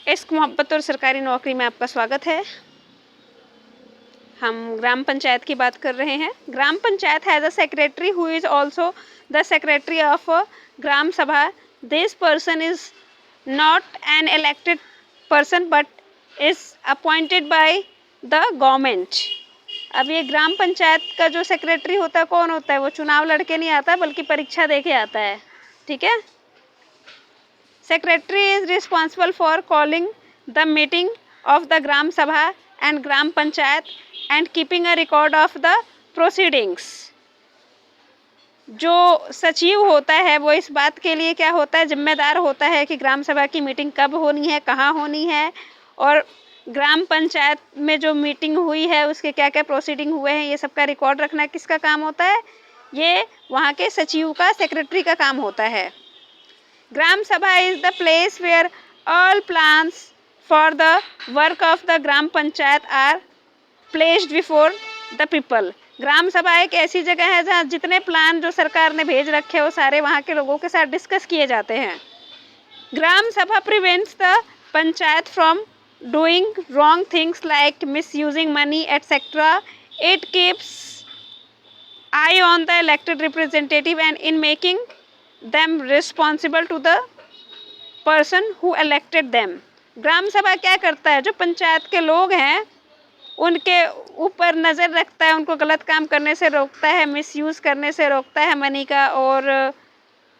इश्क मोहब्बत और सरकारी नौकरी में आपका स्वागत है। हम ग्राम पंचायत की बात कर रहे हैं। Gram panchayat has a secretary who is also the secretary of gram sabha. This person is not an elected person but is appointed by the government. अब ये ग्राम पंचायत का जो सेक्रेटरी होता है कौन होता है? वो चुनाव लड़के नहीं आता बल्कि परीक्षा दे के आता है। ठीक है। Secretary is responsible for calling the meeting of the Gram Sabha and Gram Panchayat and keeping a record of the proceedings. जो सचिव होता है वो इस बात के लिए क्या होता है, जिम्मेदार होता है कि ग्राम सभा की मीटिंग कब होनी है, कहाँ होनी है, और ग्राम पंचायत में जो मीटिंग हुई है उसके क्या क्या प्रोसीडिंग हुए हैं, ये सब का रिकॉर्ड रखना किसका काम होता है? ये वहाँ के सचिव का, सेक्रेटरी का काम होता है। Gram Sabha is the place where all plans for the work of the Gram Panchayat are placed before the people. ग्राम सभा एक ऐसी जगह है जहाँ जितने प्लान जो सरकार ने भेज रखे हैं वो सारे वहाँ के लोगों के साथ डिस्कस किए जाते हैं। ग्राम सभा prevents the panchayat from doing wrong things like misusing money etc. It keeps eye on the elected representative and in making them responsible to the person who elected them. ग्राम सभा क्या करता है? जो पंचायत के लोग हैं उनके ऊपर नज़र रखता है, उनको गलत काम करने से रोकता है, मिसयूज़ करने से रोकता है मनी का, और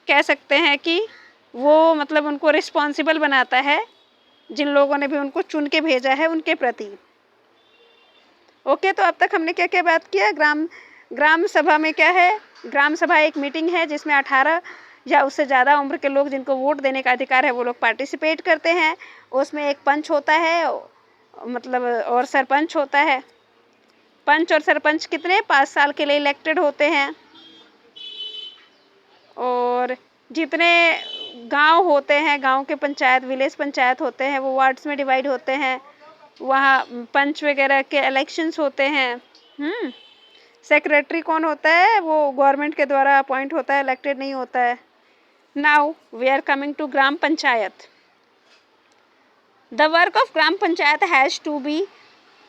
कह सकते हैं कि वो मतलब उनको रिस्पॉन्सिबल बनाता है जिन लोगों ने भी उनको चुन के भेजा है उनके प्रति। ओके, तो अब तक हमने क्या क्या बात किया? ग्राम सभा में क्या है? ग्राम सभा एक मीटिंग है जिसमें 18 या उससे ज़्यादा उम्र के लोग जिनको वोट देने का अधिकार है वो लोग पार्टिसिपेट करते हैं। उसमें एक पंच होता है मतलब और सरपंच होता है। पंच और सरपंच कितने 5 साल के लिए इलेक्टेड होते हैं, और जितने गांव होते हैं, गांव के पंचायत, विलेज पंचायत होते हैं, वो वार्ड्स में डिवाइड होते हैं। वहाँ पंच वगैरह के इलेक्शंस होते हैं। सेक्रेटरी कौन होता है? वो गवर्नमेंट के द्वारा अपॉइंट होता है, इलेक्टेड नहीं होता है। Now we are coming to Gram Panchayat. The work of Gram Panchayat has to be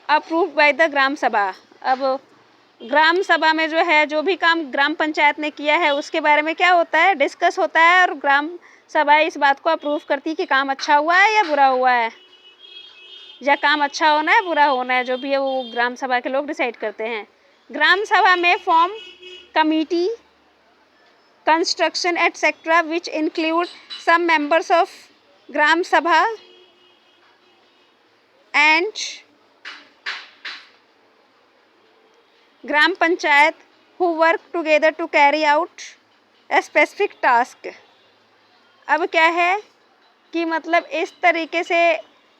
approved by the Gram Sabha. अब ग्राम सभा में जो है, जो भी काम ग्राम पंचायत ने किया है उसके बारे में क्या होता है? डिस्कस होता है, और ग्राम सभा इस बात को अप्रूव करती है कि काम अच्छा हुआ है या बुरा हुआ है, या काम अच्छा होना है बुरा होना है, जो भी है वो ग्राम सभा के लोग डिसाइड करते हैं। ग्राम सभा में form committee, construction etc. which include some members of Gram Sabha and Gram Panchayat who work together to carry out a specific task. अब क्या है कि मतलब इस तरीके से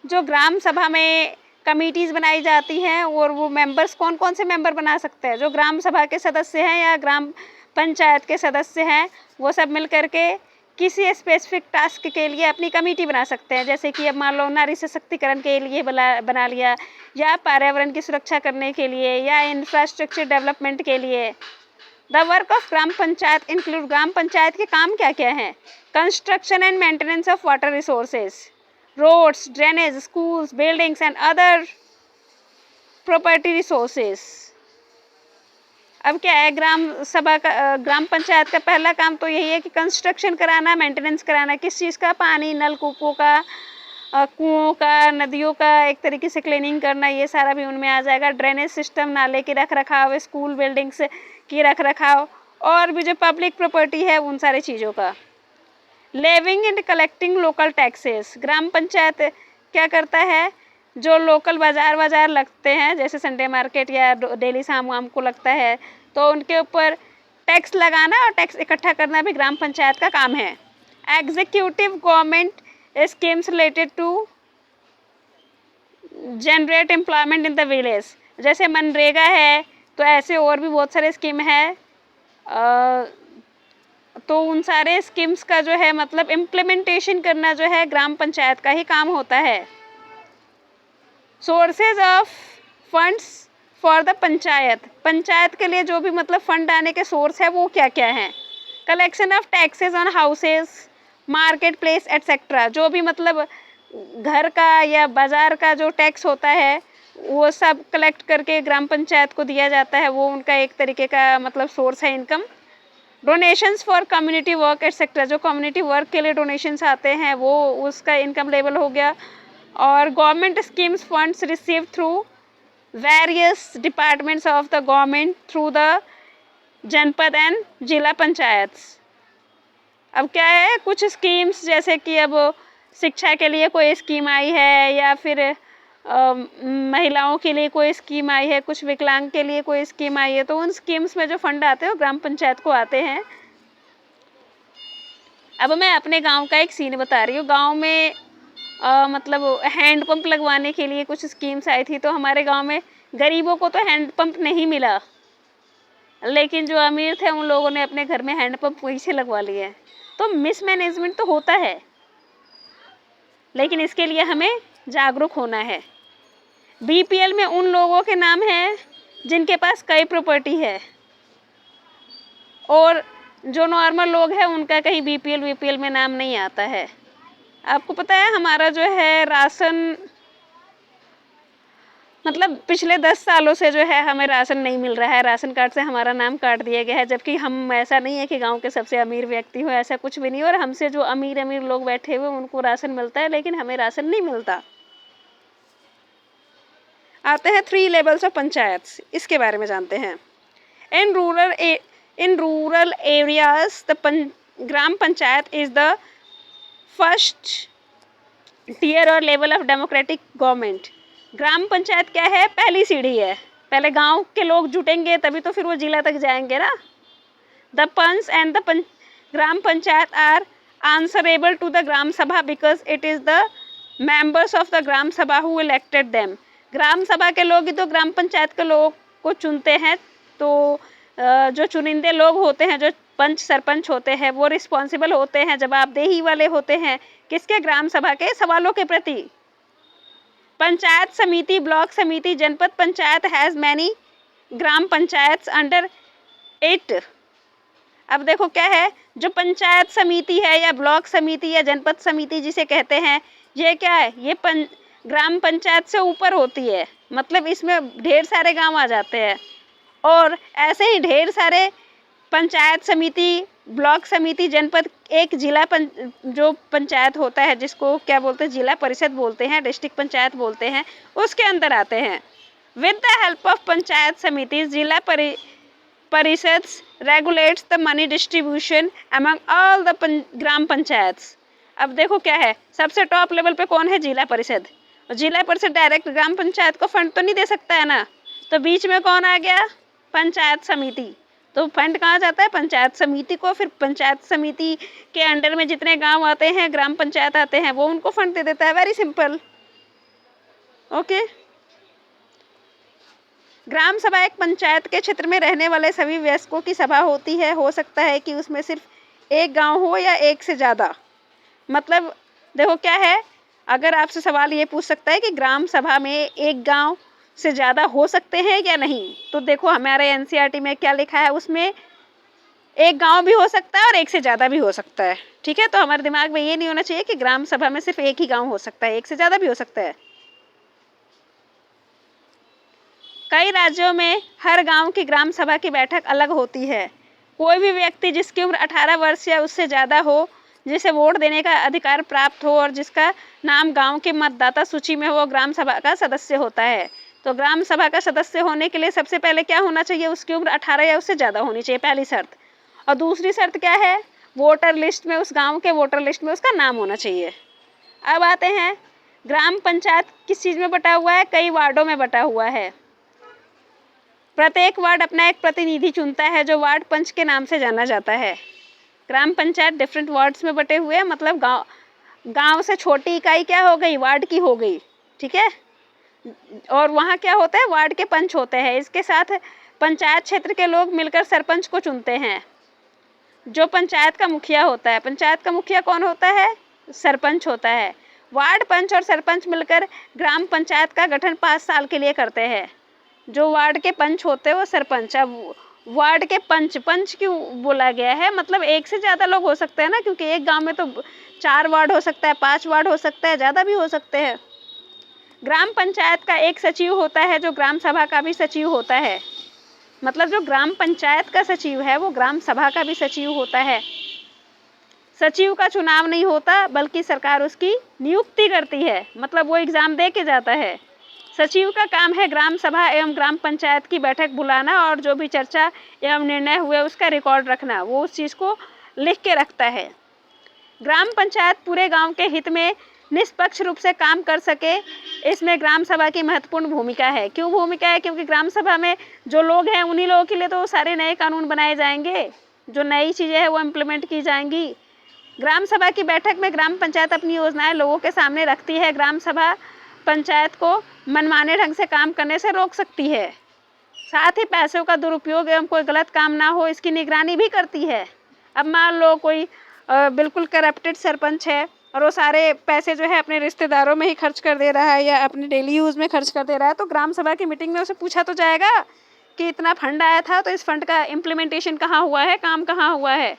जो ग्राम सभा में कमिटीज़ बनाई जाती हैं, और वो मेंबर्स कौन कौन से मेंबर बना सकते हैं? जो ग्राम सभा के सदस्य हैं या ग्राम पंचायत के सदस्य हैं, वो सब मिल करके किसी स्पेसिफिक टास्क के लिए अपनी कमेटी बना सकते हैं। जैसे कि अब मान लो नारी सशक्तिकरण के लिए बना लिया, या पर्यावरण की सुरक्षा करने के लिए, या इंफ्रास्ट्रक्चर डेवलपमेंट के लिए। The work of gram panchayat include, gram panchayat के काम क्या क्या हैं? Construction and maintenance of water resources, roads, drainage, schools, buildings and other property resources. अब क्या है? ग्राम पंचायत का पहला काम तो यही है कि कंस्ट्रक्शन कराना, मेंटेनेंस कराना। किस चीज़ का? पानी, नलकूपों का, कुओं का, नदियों का एक तरीके से क्लीनिंग करना, ये सारा भी उनमें आ जाएगा। ड्रेनेज सिस्टम, नाले की रख रखाव, स्कूल बिल्डिंग्स की रख रखाव, और भी जो पब्लिक प्रॉपर्टी है उन सारी चीज़ों का। Levying and collecting local taxes, gram panchayat क्या करता है? जो लोकल बाज़ार लगते हैं, जैसे संडे मार्केट या डेली शाम को लगता है, तो उनके ऊपर टैक्स लगाना और टैक्स इकट्ठा करना भी ग्राम पंचायत का काम है। Executive government schemes related to generate employment in the village, जैसे मनरेगा है, तो ऐसे और भी बहुत सारे स्कीम है। तो उन सारे स्कीम्स का जो है मतलब इम्प्लीमेंटेशन करना जो है ग्राम पंचायत का ही काम होता है। Sources of funds for the panchayat, panchayat के लिए जो भी मतलब फंड आने के सोर्स है वो क्या क्या हैं? Collection of taxes on houses, market place etcetera, जो भी मतलब घर का या बाज़ार का जो टैक्स होता है वो सब कलेक्ट करके ग्राम पंचायत को दिया जाता है। वो उनका एक तरीके का मतलब सोर्स है income. Donations for community work etcetera, जो कम्युनिटी वर्क के लिए डोनेशंस आते हैं वो उसका इनकम लेवल हो गया। और government schemes funds receive through various departments of the government through the जनपद एंड जिला पंचायत्स। अब क्या है, कुछ स्कीम्स जैसे कि अब शिक्षा के लिए कोई स्कीम आई है या फिर महिलाओं के लिए कोई स्कीम आई है, कुछ विकलांग के लिए कोई स्कीम आई है, तो उन स्कीम्स में जो फंड आते हैं वो ग्राम पंचायत को आते हैं। अब मैं अपने गांव का एक सीन बता रही हूँ। गांव में मतलब हैंडपंप लगवाने के लिए कुछ स्कीम्स आई थी, तो हमारे गांव में गरीबों को तो हैंडपंप नहीं मिला, लेकिन जो अमीर थे उन लोगों ने अपने घर में हैंडपंप वहीं से लगवा लिए। तो मिसमैनेजमेंट तो होता है, लेकिन इसके लिए हमें जागरूक होना है। बीपीएल में उन लोगों के नाम हैं जिनके पास कई प्रॉपर्टी है, और जो नॉर्मल लोग हैं उनका कहीं बीपीएल में नाम नहीं आता है। आपको पता है हमारा जो है राशन, मतलब पिछले 10 सालों से जो है हमें राशन नहीं मिल रहा है। राशन कार्ड से हमारा नाम काट दिया गया है, जबकि हम, ऐसा नहीं है कि गांव के सबसे अमीर व्यक्ति हो, ऐसा कुछ भी नहीं। और हमसे जो अमीर लोग बैठे हुए उनको राशन मिलता है, लेकिन हमें राशन नहीं मिलता। आते हैं 3 लेवल्स ऑफ पंचायत, इसके बारे में जानते हैं। In rural areas the gram panchayat is the first tier or level of democratic government. Gram panchayat क्या है, पहली सीढ़ी है। पहले गांव के लोग जुटेंगे तभी तो फिर वो जिला तक जाएंगे ना। The panch and the gram panchayat are answerable to the gram sabha because it is the members of the gram sabha who elected them. ग्राम सभा के लोग ही तो ग्राम पंचायत के लोगों को चुनते हैं। तो जो चुनिंदे लोग होते हैं, जो पंच सरपंच होते हैं, वो रिस्पॉन्सिबल होते हैं, जवाबदेही वाले होते हैं किसके, ग्राम सभा के सवालों के प्रति। पंचायत समिति, ब्लॉक समिति, जनपद panchayat has many gram panchayat under it. अब देखो क्या है, जो पंचायत समिति है या ब्लॉक समिति या जनपद समिति जिसे कहते हैं, ये क्या है, ये ग्राम पंचायत से ऊपर होती है। मतलब इसमें ढेर सारे गांव आ जाते हैं। और ऐसे ही ढेर सारे पंचायत समिति, ब्लॉक समिति, जनपद, एक जिला जो पंचायत होता है जिसको क्या बोलते हैं, जिला परिषद बोलते हैं, डिस्ट्रिक्ट पंचायत बोलते हैं, उसके अंदर आते हैं। With the help of panchayat samiti, zila parishad regulates the money distribution among all the gram panchayats. अब देखो क्या है, सबसे टॉप लेवल पे कौन है, जिला परिषद। जिला परिषद डायरेक्ट ग्राम पंचायत को फंड तो नहीं दे सकता है ना, तो बीच में कौन आ गया, पंचायत समिति। तो फंड कहाँ जाता है, पंचायत समिति को। फिर पंचायत समिति के अंडर में जितने गांव आते हैं, ग्राम पंचायत आते हैं, वो उनको फंड दे देता है। Very simple, okay. ग्राम सभा एक पंचायत के क्षेत्र में रहने वाले सभी वयस्कों की सभा होती है। हो सकता है कि उसमें सिर्फ एक गांव हो या एक से ज़्यादा। मतलब देखो क्या है, अगर आपसे सवाल ये पूछ सकता है कि ग्राम सभा में एक गांव से ज़्यादा हो सकते हैं या नहीं, तो देखो हमारे एनसीईआरटी में क्या लिखा है, उसमें एक गांव भी हो सकता है और एक से ज़्यादा भी हो सकता है। ठीक है, तो हमारे दिमाग में ये नहीं होना चाहिए कि ग्राम सभा में सिर्फ एक ही गांव हो सकता है, एक से ज़्यादा भी हो सकता है। कई राज्यों में हर गांव की ग्राम सभा की बैठक अलग होती है। कोई भी व्यक्ति जिसकी उम्र 18 वर्ष या उससे ज़्यादा हो, जिसे वोट देने का अधिकार प्राप्त हो और जिसका नाम गांव के मतदाता सूची में हो, वो ग्राम सभा का सदस्य होता है। तो ग्राम सभा का सदस्य होने के लिए सबसे पहले क्या होना चाहिए, उसकी उम्र 18 या उससे ज़्यादा होनी चाहिए, पहली शर्त। और दूसरी शर्त क्या है, वोटर लिस्ट में, उस गांव के वोटर लिस्ट में उसका नाम होना चाहिए। अब आते हैं, ग्राम पंचायत किस चीज़ में बटा हुआ है, कई वार्डों में बटा हुआ है। प्रत्येक वार्ड अपना एक प्रतिनिधि चुनता है जो वार्ड पंच के नाम से जाना जाता है। ग्राम पंचायत डिफरेंट वार्ड्स में बटे हुए हैं, मतलब गांव से छोटी इकाई क्या हो गई, वार्ड की हो गई। ठीक है, और वहाँ क्या होता है, वार्ड के पंच होते हैं। इसके साथ पंचायत क्षेत्र के लोग मिलकर सरपंच को चुनते हैं, जो पंचायत का मुखिया होता है। पंचायत का मुखिया कौन होता है, सरपंच होता है। वार्ड पंच और सरपंच मिलकर ग्राम पंचायत का गठन 5 साल के लिए करते हैं। जो वार्ड के पंच होते हैं वो सरपंच। अब वार्ड के पंच क्यों बोला गया है, मतलब एक से ज़्यादा लोग हो सकते हैं ना, क्योंकि एक गांव में तो 4 वार्ड हो सकता है, 5 वार्ड हो सकता है, ज़्यादा भी हो सकते हैं। ग्राम पंचायत का एक सचिव होता है जो ग्राम सभा का भी सचिव होता है। मतलब जो ग्राम पंचायत का सचिव है वो ग्राम सभा का भी सचिव होता है। सचिव का चुनाव नहीं होता बल्कि सरकार उसकी नियुक्ति करती है, मतलब वो एग्ज़ाम दे के जाता है। सचिव का काम है ग्राम सभा एवं ग्राम पंचायत की बैठक बुलाना और जो भी चर्चा एवं निर्णय हुए उसका रिकॉर्ड रखना, वो उस चीज़ को लिख के रखता है। ग्राम पंचायत पूरे गांव के हित में निष्पक्ष रूप से काम कर सके, इसमें ग्राम सभा की महत्वपूर्ण भूमिका है। क्यों भूमिका है? क्योंकि ग्राम सभा में जो लोग हैं उन्हीं लोगों के लिए तो सारे नए कानून बनाए जाएंगे, जो नई चीज़ें हैं वो इम्प्लीमेंट की जाएंगी। ग्राम सभा की बैठक में ग्राम पंचायत अपनी योजनाएं लोगों के सामने रखती है। ग्राम सभा पंचायत को मनमाने ढंग से काम करने से रोक सकती है। साथ ही पैसों का दुरुपयोग एवं कोई गलत काम ना हो इसकी निगरानी भी करती है। अब मान लो कोई बिल्कुल करप्टेड सरपंच है और वो सारे पैसे जो है अपने रिश्तेदारों में ही खर्च कर दे रहा है या अपने डेली यूज़ में खर्च कर दे रहा है, तो ग्राम सभा की मीटिंग में उसे पूछा तो जाएगा कि इतना फंड आया था तो इस फंड का इम्प्लीमेंटेशन कहाँ हुआ है, काम कहाँ हुआ है।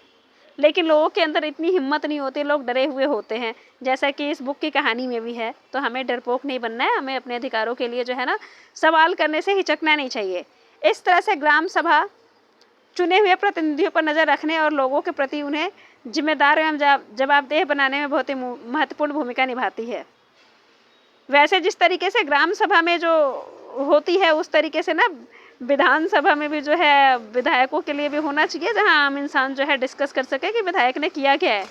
लेकिन लोगों के अंदर इतनी हिम्मत नहीं होती, लोग डरे हुए होते हैं, जैसा कि इस बुक की कहानी में भी है। तो हमें डरपोक नहीं बनना है, हमें अपने अधिकारों के लिए जो है ना सवाल करने से हिचकना नहीं चाहिए। इस तरह से ग्राम सभा चुने हुए प्रतिनिधियों पर नज़र रखने और लोगों के प्रति उन्हें जिम्मेदार एवं जवाबदेह बनाने में बहुत ही महत्वपूर्ण भूमिका निभाती है। वैसे जिस तरीके से ग्राम सभा में जो होती है उस तरीके से ना विधानसभा में भी जो है विधायकों के लिए भी होना चाहिए, जहां आम इंसान जो है डिस्कस कर सके कि विधायक ने किया क्या है।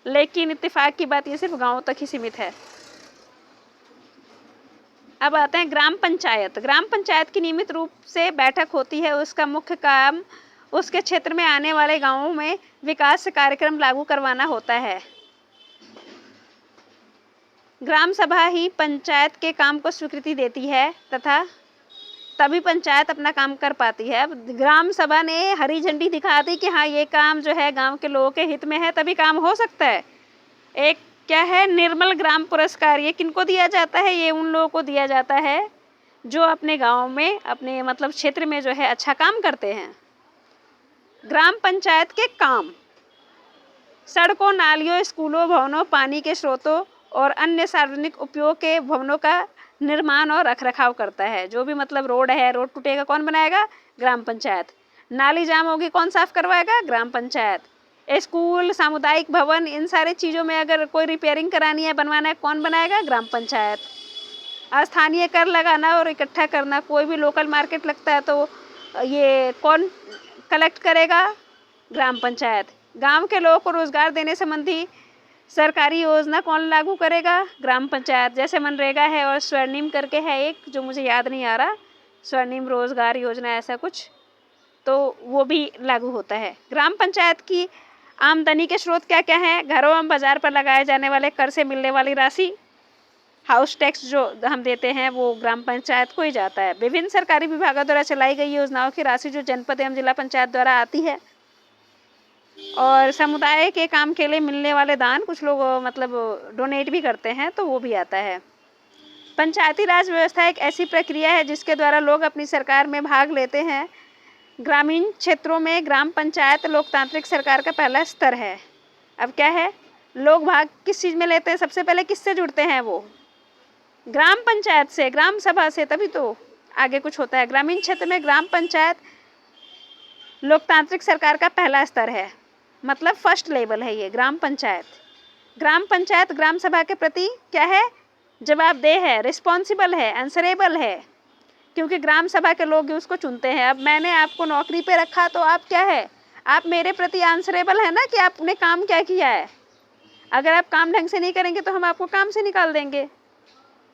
लेकिन इत्तेफाक की बात ये सिर्फ गाँव तक ही सीमित है। अब आते हैं ग्राम पंचायत। ग्राम पंचायत की नियमित रूप से बैठक होती है। उसका मुख्य काम उसके क्षेत्र में आने वाले गाँवों में विकास कार्यक्रम लागू करवाना होता है। ग्राम सभा ही पंचायत के काम को स्वीकृति देती है तथा तभी पंचायत अपना काम कर पाती है। अब ग्राम सभा ने हरी झंडी दिखा दी कि हाँ ये काम जो है गांव के लोगों के हित में है, तभी काम हो सकता है। एक क्या है, निर्मल ग्राम पुरस्कार। ये किनको दिया जाता है? ये उन लोगों को दिया जाता है जो अपने गांव में, अपने मतलब क्षेत्र में जो है अच्छा काम करते हैं। ग्राम पंचायत के काम सड़कों, नालियों, स्कूलों, भवनों, पानी के स्रोतों और अन्य सार्वजनिक उपयोग के भवनों का निर्माण और रखरखाव करता है। जो भी मतलब रोड है, रोड टूटेगा कौन बनाएगा? ग्राम पंचायत। नाली जाम होगी कौन साफ करवाएगा? ग्राम पंचायत। स्कूल, सामुदायिक भवन, इन सारे चीज़ों में अगर कोई रिपेयरिंग करानी है, बनवाना है, कौन बनाएगा? ग्राम पंचायत। स्थानीय कर लगाना और इकट्ठा करना, कोई भी लोकल मार्केट लगता है तो ये कौन कलेक्ट करेगा? ग्राम पंचायत। गाँव के लोगों को रोजगार देने संबंधी सरकारी योजना कौन लागू करेगा? ग्राम पंचायत। जैसे मनरेगा है और स्वर्णिम करके है एक, जो मुझे याद नहीं आ रहा, स्वर्णिम रोजगार योजना ऐसा कुछ, तो वो भी लागू होता है। ग्राम पंचायत की आमदनी के स्रोत क्या क्या हैं? घरों एवं बाजार पर लगाए जाने वाले कर से मिलने वाली राशि, हाउस टैक्स जो हम देते हैं वो ग्राम पंचायत को ही जाता है। विभिन्न सरकारी विभागों द्वारा चलाई गई योजनाओं की राशि जो जनपद एवं जिला पंचायत द्वारा आती है, और समुदाय के काम के लिए मिलने वाले दान, कुछ लोग मतलब डोनेट भी करते हैं, तो वो भी आता है। पंचायती राज व्यवस्था एक ऐसी प्रक्रिया है जिसके द्वारा लोग अपनी सरकार में भाग लेते हैं। ग्रामीण क्षेत्रों में ग्राम पंचायत लोकतांत्रिक सरकार का पहला स्तर है। अब क्या है, लोग भाग किस चीज़ में लेते हैं? सबसे पहले किससे जुड़ते हैं? वो ग्राम पंचायत से, ग्राम सभा से, तभी तो आगे कुछ होता है। ग्रामीण क्षेत्र में ग्राम पंचायत लोकतांत्रिक सरकार का पहला स्तर है, मतलब फर्स्ट लेवल है ये ग्राम पंचायत। ग्राम पंचायत ग्राम सभा के प्रति क्या है? जवाबदेह है, रिस्पॉन्सिबल है, आंसरेबल है, क्योंकि ग्राम सभा के लोग उसको चुनते हैं। अब मैंने आपको नौकरी पे रखा तो आप क्या है, आप मेरे प्रति आंसरेबल है ना कि आपने काम क्या किया है। अगर आप काम ढंग से नहीं करेंगे तो हम आपको काम से निकाल देंगे।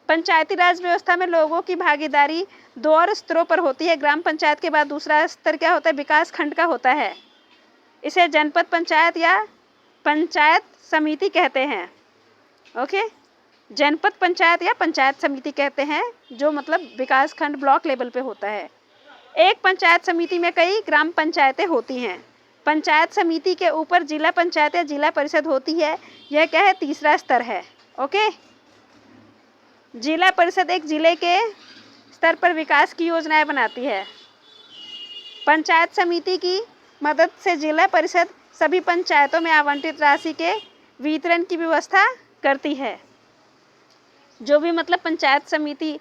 पंचायती राज व्यवस्था में लोगों की भागीदारी 2 और स्तरों पर होती है। ग्राम पंचायत के बाद दूसरा स्तर क्या होता है? विकास खंड का होता है। इसे जनपद पंचायत या पंचायत समिति कहते हैं। ओके, जनपद पंचायत या पंचायत समिति कहते हैं, जो मतलब विकास खंड ब्लॉक लेवल पे होता है। एक पंचायत समिति में कई ग्राम पंचायतें होती हैं। पंचायत समिति के ऊपर जिला पंचायत या जिला परिषद होती है। यह क्या है? तीसरा स्तर है। ओके, जिला परिषद एक जिले के स्तर पर विकास की योजनाएं बनाती है। पंचायत समिति की मदद से जिला परिषद सभी पंचायतों में आवंटित राशि के वितरण की व्यवस्था करती है। जो भी मतलब पंचायत समिति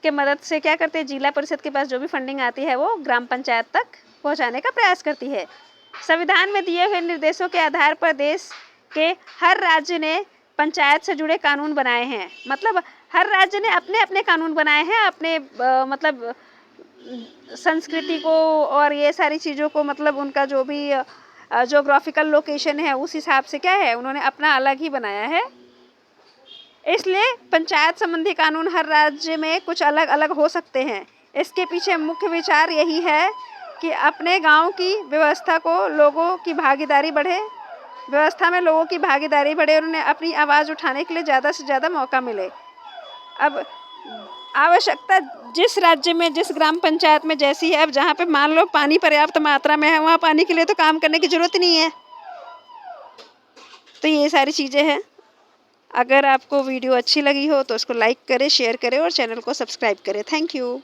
के मदद से क्या करते हैं, जिला परिषद के पास जो भी फंडिंग आती है वो ग्राम पंचायत तक पहुंचाने का प्रयास करती है। संविधान में दिए हुए निर्देशों के आधार पर देश के हर राज्य ने पंचायत से जुड़े कानून बनाए हैं। मतलब हर राज्य ने अपने अपने कानून बनाए हैं, अपने मतलब संस्कृति को और ये सारी चीज़ों को, मतलब उनका जो भी जोग्राफिकल लोकेशन है उस हिसाब से क्या है, उन्होंने अपना अलग ही बनाया है। इसलिए पंचायत संबंधी कानून हर राज्य में कुछ अलग अलग हो सकते हैं। इसके पीछे मुख्य विचार यही है कि अपने गांव की व्यवस्था को लोगों की भागीदारी बढ़े, व्यवस्था में लोगों की भागीदारी बढ़े और उन्हें अपनी आवाज़ उठाने के लिए ज़्यादा से ज़्यादा मौका मिले। अब आवश्यकता जिस राज्य में, जिस ग्राम पंचायत में जैसी है, अब जहाँ पे मान लो पानी पर्याप्त मात्रा में है, वहाँ पानी के लिए तो काम करने की ज़रूरत नहीं है। तो ये सारी चीज़ें हैं। अगर आपको वीडियो अच्छी लगी हो तो उसको लाइक करें, शेयर करें और चैनल को सब्सक्राइब करें। Thank you.